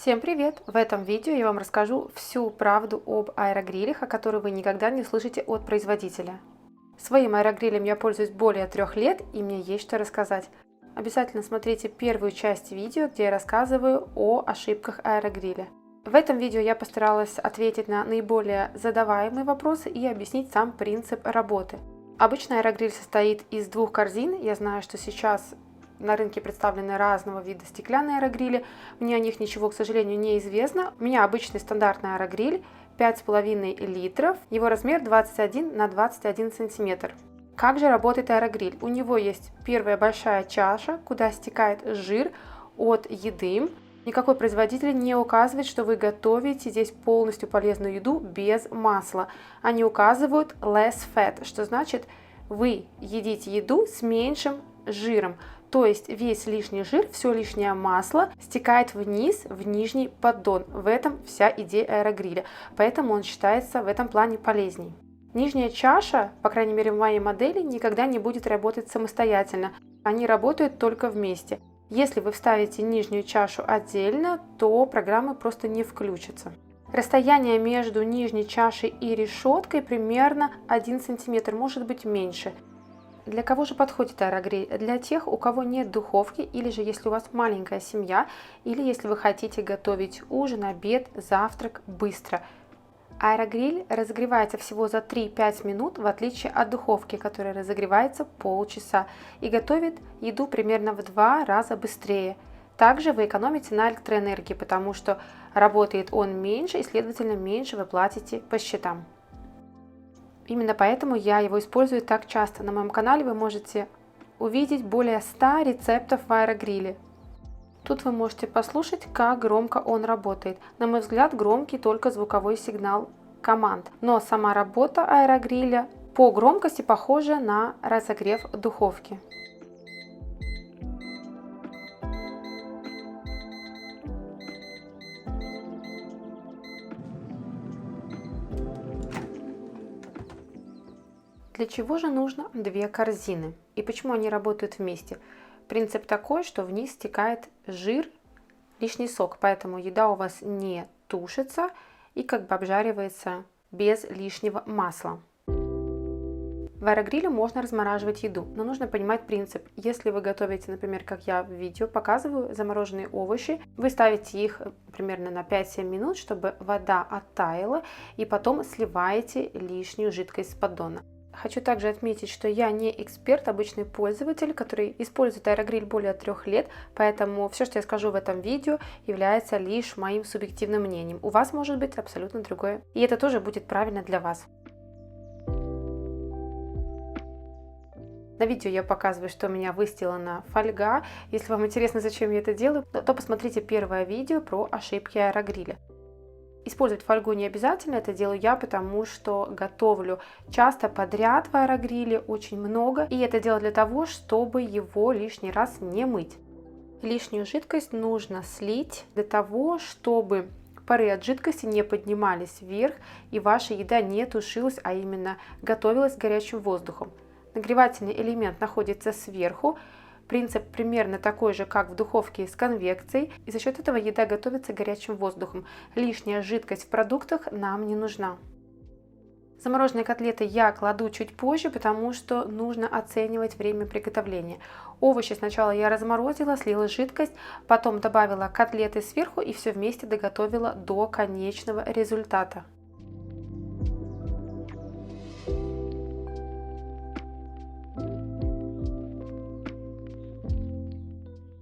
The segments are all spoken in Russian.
Всем привет! В этом видео я вам расскажу всю правду об аэрогрилях, о которой вы никогда не слышите от производителя. Своим аэрогрилем я пользуюсь более 3 лет, и мне есть что рассказать. Обязательно смотрите первую часть видео, где я рассказываю о ошибках аэрогриля. В этом видео я постаралась ответить на наиболее задаваемые вопросы и объяснить сам принцип работы. Обычно аэрогриль состоит из 2 корзин. Я знаю, что сейчас на рынке представлены разного вида стеклянные аэрогрили. Мне о них ничего, к сожалению, не известно. У меня обычный стандартный аэрогриль 5,5 литров. Его размер 21 на 21 сантиметр. Как же работает аэрогриль? У него есть первая большая чаша, куда стекает жир от еды. Никакой производитель не указывает, что вы готовите здесь полностью полезную еду без масла. Они указывают less fat, что значит вы едите еду с меньшим жиром. То есть весь лишний жир, все лишнее масло стекает вниз, в нижний поддон. В этом вся идея аэрогриля. Поэтому он считается в этом плане полезней. Нижняя чаша, по крайней мере в моей модели, никогда не будет работать самостоятельно. Они работают только вместе. Если вы вставите нижнюю чашу отдельно, то программа просто не включится. Расстояние между нижней чашей и решеткой примерно 1 см, может быть меньше. Для кого же подходит аэрогриль? Для тех, у кого нет духовки, или же если у вас маленькая семья, или если вы хотите готовить ужин, обед, завтрак быстро. Аэрогриль разогревается всего за 3-5 минут, в отличие от духовки, которая разогревается полчаса и готовит еду примерно в 2 раза быстрее. Также вы экономите на электроэнергии, потому что работает он меньше и, следовательно, меньше вы платите по счетам. Именно поэтому я его использую так часто. На моем канале вы можете увидеть более 100 рецептов в аэрогриле. Тут вы можете послушать, как громко он работает. На мой взгляд, громкий только звуковой сигнал команд. Но сама работа аэрогриля по громкости похожа на разогрев духовки. Для чего же нужно 2 корзины? И почему они работают вместе? Принцип такой, что вниз стекает жир, лишний сок, поэтому еда у вас не тушится и как бы обжаривается без лишнего масла. В аэрогриле можно размораживать еду, но нужно понимать принцип. Если вы готовите, например, как я в видео показываю, замороженные овощи, вы ставите их примерно на 5-7 минут, чтобы вода оттаяла, и потом сливаете лишнюю жидкость с поддона. Хочу также отметить, что я не эксперт, обычный пользователь, который использует аэрогриль более 3 лет, поэтому все, что я скажу в этом видео, является лишь моим субъективным мнением. У вас может быть абсолютно другое, и это тоже будет правильно для вас. На видео я показываю, что у меня выстилана фольга. Если вам интересно, зачем я это делаю, то посмотрите первое видео про ошибки аэрогриля. Использовать фольгу не обязательно, это делаю я, потому что готовлю часто подряд в аэрогриле, очень много. И это делаю для того, чтобы его лишний раз не мыть. Лишнюю жидкость нужно слить для того, чтобы пары от жидкости не поднимались вверх и ваша еда не тушилась, а именно готовилась горячим воздухом. Нагревательный элемент находится сверху. Принцип примерно такой же, как в духовке с конвекцией, и за счет этого еда готовится горячим воздухом. Лишняя жидкость в продуктах нам не нужна. Замороженные котлеты я кладу чуть позже, потому что нужно оценивать время приготовления. Овощи сначала я разморозила, слила жидкость, потом добавила котлеты сверху и все вместе доготовила до конечного результата.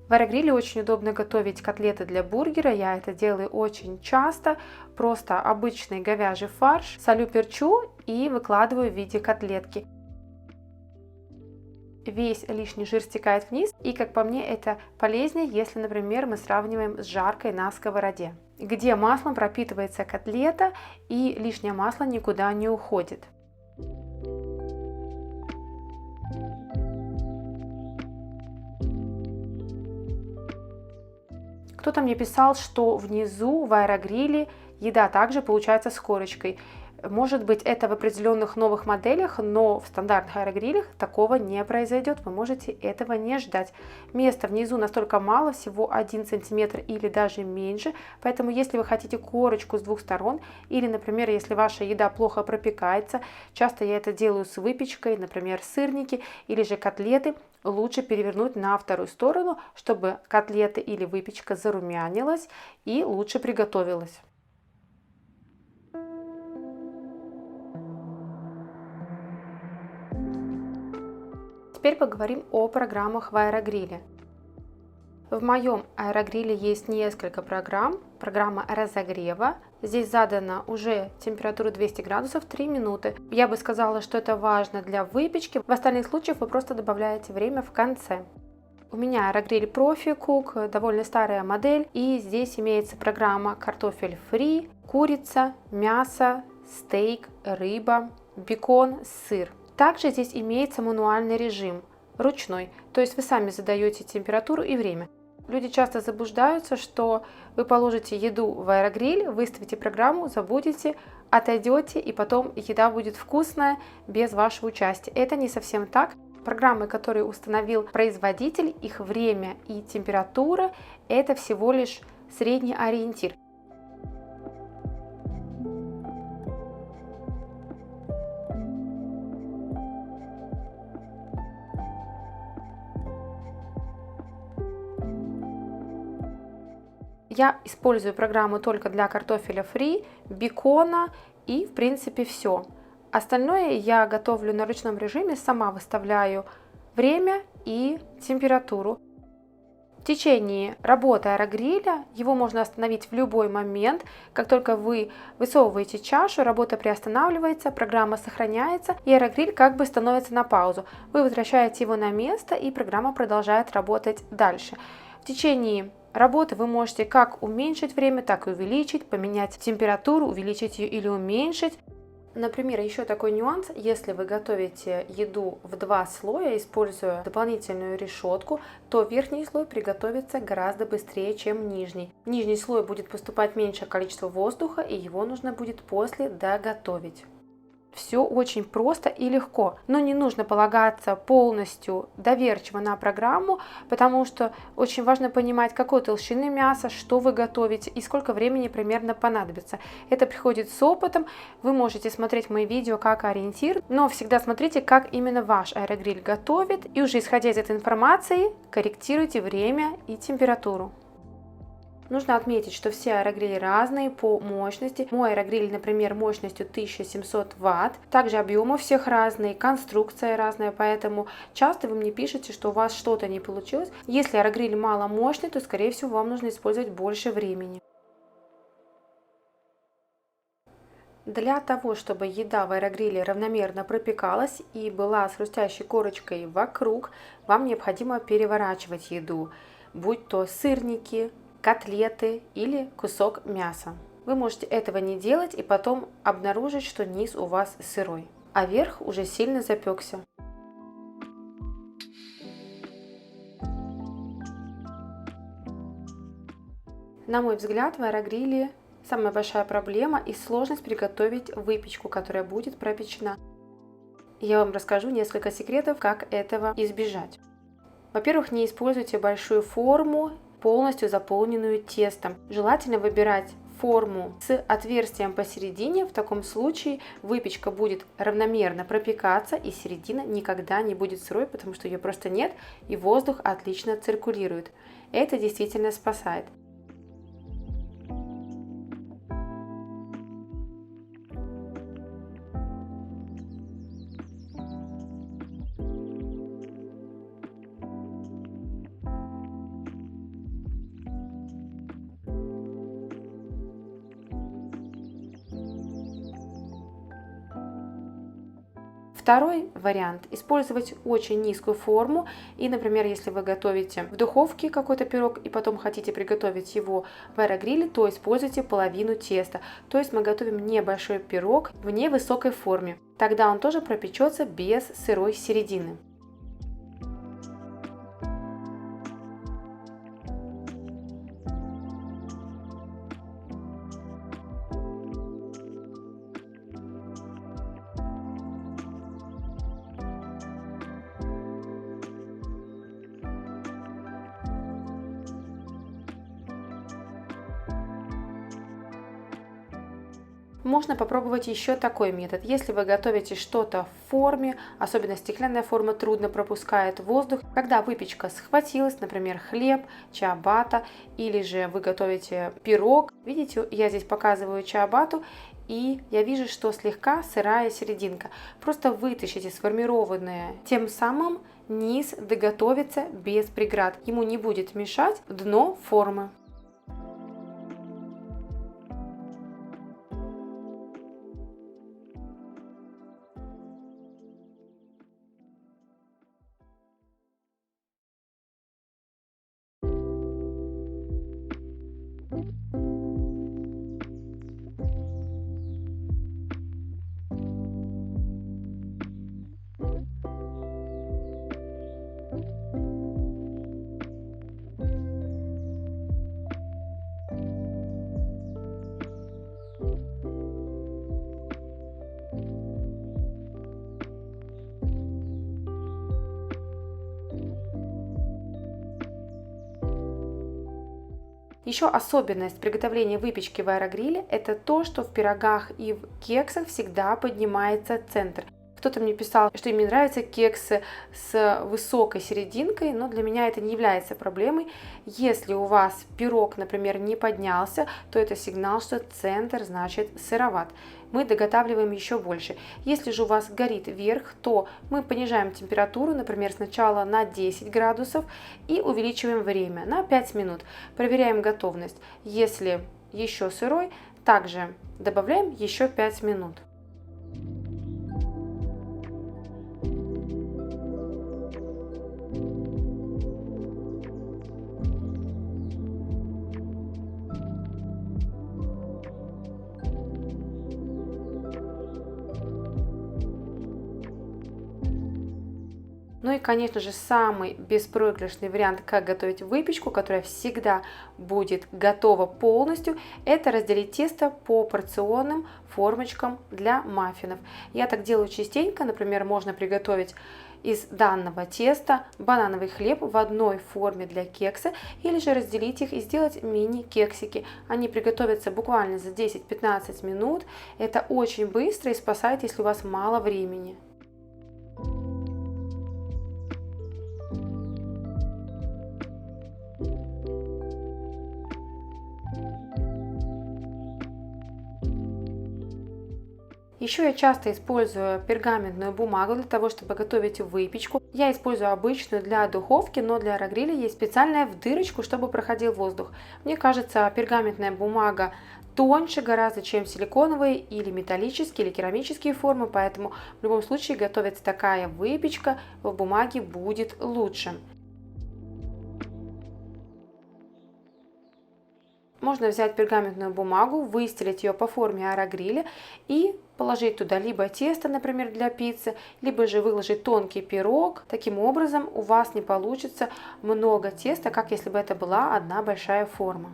В аэрогриле очень удобно готовить котлеты для бургера, я это делаю очень часто. Просто обычный говяжий фарш, солю, перчу и выкладываю в виде котлетки. Весь лишний жир стекает вниз, и, как по мне, это полезнее, если, например, мы сравниваем с жаркой на сковороде, где маслом пропитывается котлета и лишнее масло никуда не уходит. Кто-то мне писал, что внизу в аэрогриле еда также получается с корочкой. Может быть, это в определенных новых моделях, но в стандартных аэрогрилях такого не произойдет. Вы можете этого не ждать. Места внизу настолько мало, всего 1 сантиметр или даже меньше. Поэтому, если вы хотите корочку с двух сторон, или, например, если ваша еда плохо пропекается, часто я это делаю с выпечкой, например, сырники или же котлеты, лучше перевернуть на вторую сторону, чтобы котлеты или выпечка зарумянилась и лучше приготовилась. Теперь поговорим о программах в аэрогриле. В моем аэрогриле есть несколько программ. Программа разогрева. Здесь задана уже температура 200 градусов 3 минуты. Я бы сказала, что это важно для выпечки. В остальных случаях вы просто добавляете время в конце. У меня аэрогриль Profi Cook, довольно старая модель. И здесь имеется программа картофель фри, курица, мясо, стейк, рыба, бекон, сыр. Также здесь имеется мануальный режим, ручной, то есть вы сами задаете температуру и время. Люди часто заблуждаются, что вы положите еду в аэрогриль, выставите программу, забудете, отойдете, и потом еда будет вкусная без вашего участия. Это не совсем так. Программы, которые установил производитель, их время и температура – это всего лишь средний ориентир. Я использую программу только для картофеля фри, бекона и в принципе все. Остальное я готовлю на ручном режиме, сама выставляю время и температуру. В течение работы аэрогриля его можно остановить в любой момент. Как только вы высовываете чашу, работа приостанавливается, программа сохраняется и аэрогриль как бы становится на паузу. Вы возвращаете его на место и программа продолжает работать дальше. В течение работы вы можете как уменьшить время, так и увеличить, поменять температуру, увеличить ее или уменьшить. Например, еще такой нюанс, если вы готовите еду в 2 слоя, используя дополнительную решетку, то верхний слой приготовится гораздо быстрее, чем нижний. В нижний слой будет поступать меньшее количество воздуха, и его нужно будет после доготовить. Все очень просто и легко, но не нужно полагаться полностью доверчиво на программу, потому что очень важно понимать, какой толщины мяса, что вы готовите и сколько времени примерно понадобится. Это приходит с опытом, вы можете смотреть мои видео как ориентир, но всегда смотрите, как именно ваш аэрогриль готовит, и уже исходя из этой информации корректируйте время и температуру. Нужно отметить, что все аэрогрили разные по мощности. Мой аэрогриль, например, мощностью 1700 Вт. Также объемы всех разные, конструкция разная, поэтому часто вы мне пишете, что у вас что-то не получилось. Если аэрогриль маломощный, то, скорее всего, вам нужно использовать больше времени. Для того, чтобы еда в аэрогриле равномерно пропекалась и была с хрустящей корочкой вокруг, вам необходимо переворачивать еду, будь то сырники, котлеты или кусок мяса. Вы можете этого не делать и потом обнаружить, что низ у вас сырой, а верх уже сильно запекся. На мой взгляд, в аэрогриле самая большая проблема и сложность приготовить выпечку, которая будет пропечена. Я вам расскажу несколько секретов, как этого избежать. Во-первых, не используйте большую форму, полностью заполненную тестом. Желательно выбирать форму с отверстием посередине. В таком случае выпечка будет равномерно пропекаться и середина никогда не будет сырой, потому что ее просто нет и воздух отлично циркулирует. Это действительно спасает. Второй вариант – использовать очень низкую форму. И, например, если вы готовите в духовке какой-то пирог и потом хотите приготовить его в аэрогриле, то используйте половину теста. То есть мы готовим небольшой пирог в невысокой форме. Тогда он тоже пропечется без сырой середины. Можно попробовать еще такой метод. Если вы готовите что-то в форме, особенно стеклянная форма трудно пропускает воздух, когда выпечка схватилась, например, хлеб, чиабатта, или же вы готовите пирог. Видите, я здесь показываю чиабатту, и я вижу, что слегка сырая серединка. Просто вытащите сформированное, тем самым низ доготовится без преград. Ему не будет мешать дно формы. Еще особенность приготовления выпечки в аэрогриле – это то, что в пирогах и в кексах всегда поднимается центр. Кто-то мне писал, что им не нравятся кексы с высокой серединкой, но для меня это не является проблемой. Если у вас пирог, например, не поднялся, то это сигнал, что центр значит сыроват. Мы доготавливаем еще больше. Если же у вас горит верх, то мы понижаем температуру, например, сначала на 10 градусов и увеличиваем время на 5 минут. Проверяем готовность. Если еще сырой, также добавляем еще 5 минут. Ну и, конечно же, самый беспроигрышный вариант, как готовить выпечку, которая всегда будет готова полностью, это разделить тесто по порционным формочкам для маффинов. Я так делаю частенько, например, можно приготовить из данного теста банановый хлеб в одной форме для кекса, или же разделить их и сделать мини-кексики. Они приготовятся буквально за 10-15 минут. Это очень быстро и спасает, если у вас мало времени. Еще я часто использую пергаментную бумагу для того, чтобы готовить выпечку. Я использую обычную для духовки, но для аэрогриля есть специальная в дырочку, чтобы проходил воздух. Мне кажется, пергаментная бумага тоньше гораздо, чем силиконовые или металлические или керамические формы, поэтому в любом случае готовится такая выпечка в бумаге будет лучше. Можно взять пергаментную бумагу, выстелить ее по форме аэрогриля и положить туда либо тесто, например, для пиццы, либо же выложить тонкий пирог. Таким образом у вас не получится много теста, как если бы это была одна большая форма.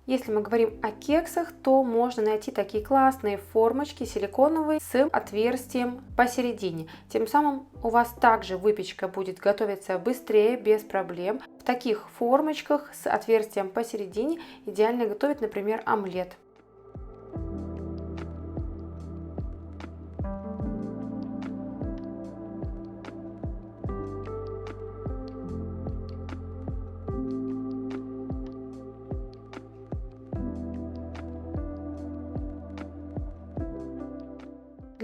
Если мы говорим о кексах, то можно найти такие классные формочки силиконовые с отверстием посередине. Тем самым у вас также выпечка будет готовиться быстрее, без проблем. В таких формочках с отверстием посередине идеально готовить, например, омлет.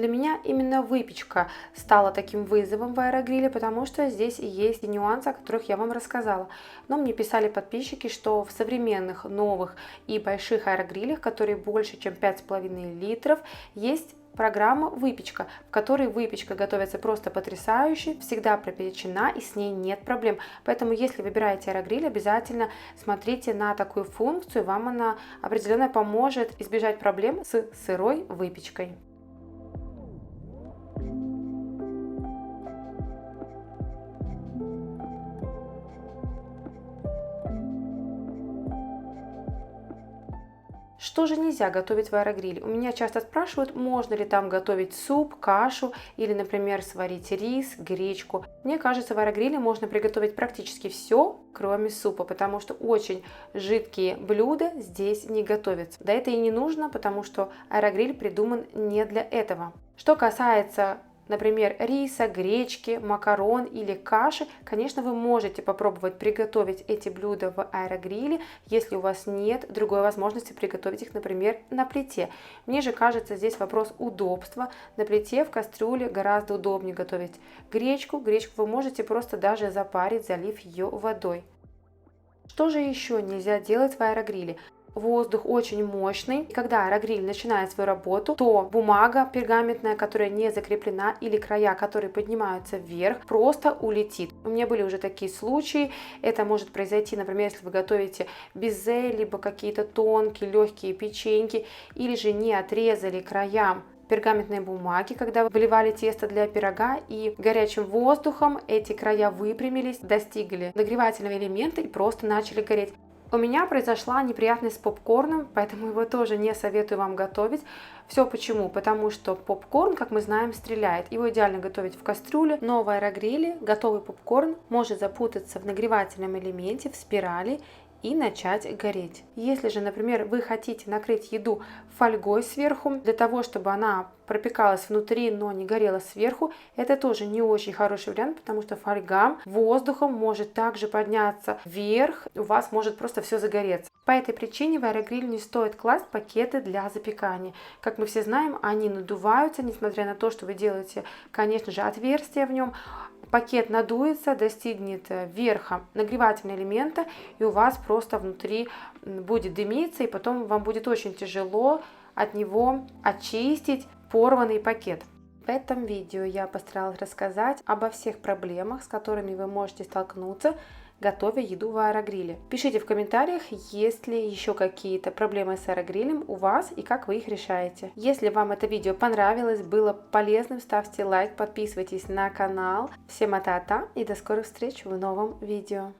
Для меня именно выпечка стала таким вызовом в аэрогриле, потому что здесь есть нюансы, о которых я вам рассказала. Но мне писали подписчики, что в современных, новых и больших аэрогрилях, которые больше, чем 5,5 литров, есть программа выпечка, в которой выпечка готовится просто потрясающе, всегда пропечена и с ней нет проблем. Поэтому, если выбираете аэрогриль, обязательно смотрите на такую функцию, вам она определенно поможет избежать проблем с сырой выпечкой. Что же нельзя готовить в аэрогриле? У меня часто спрашивают, можно ли там готовить суп, кашу или, например, сварить рис, гречку. Мне кажется, в аэрогриле можно приготовить практически все, кроме супа, потому что очень жидкие блюда здесь не готовятся. Да это и не нужно, потому что аэрогриль придуман не для этого. Что касается, например, риса, гречки, макарон или каши, конечно, вы можете попробовать приготовить эти блюда в аэрогриле, если у вас нет другой возможности приготовить их, например, на плите. Мне же кажется, здесь вопрос удобства. На плите, в кастрюле гораздо удобнее готовить гречку. Гречку вы можете просто даже запарить, залив ее водой. Что же еще нельзя делать в аэрогриле? Воздух очень мощный. И когда аэрогриль начинает свою работу, то бумага пергаментная, которая не закреплена, или края, которые поднимаются вверх, просто улетит. У меня были уже такие случаи. Это может произойти, например, если вы готовите безе, либо какие-то тонкие, легкие печеньки, или же не отрезали края пергаментной бумаги, когда выливали тесто для пирога, и горячим воздухом эти края выпрямились, достигли нагревательного элемента и просто начали гореть. У меня произошла неприятность с попкорном, поэтому его тоже не советую вам готовить. Все почему? Потому что попкорн, как мы знаем, стреляет. Его идеально готовить в кастрюле, но в аэрогриле готовый попкорн может запутаться в нагревательном элементе, в спирали и начать гореть. Если же, например, вы хотите накрыть еду фольгой сверху, для того, чтобы она пропекалась внутри, но не горела сверху, это тоже не очень хороший вариант, потому что фольга воздухом может также подняться вверх, у вас может просто все загореться. По этой причине в аэрогриль не стоит класть пакеты для запекания. Как мы все знаем, они надуваются, несмотря на то, что вы делаете, конечно же, отверстие в нем. Пакет надуется, достигнет верха нагревательного элемента, и у вас просто внутри будет дымиться, и потом вам будет очень тяжело от него очистить порванный пакет. В этом видео я постаралась рассказать обо всех проблемах, с которыми вы можете столкнуться, готовя еду в аэрогриле. Пишите в комментариях, есть ли еще какие-то проблемы с аэрогрилем у вас и как вы их решаете. Если вам это видео понравилось, было полезным, ставьте лайк, подписывайтесь на канал. Всем ата-ата и до скорых встреч в новом видео.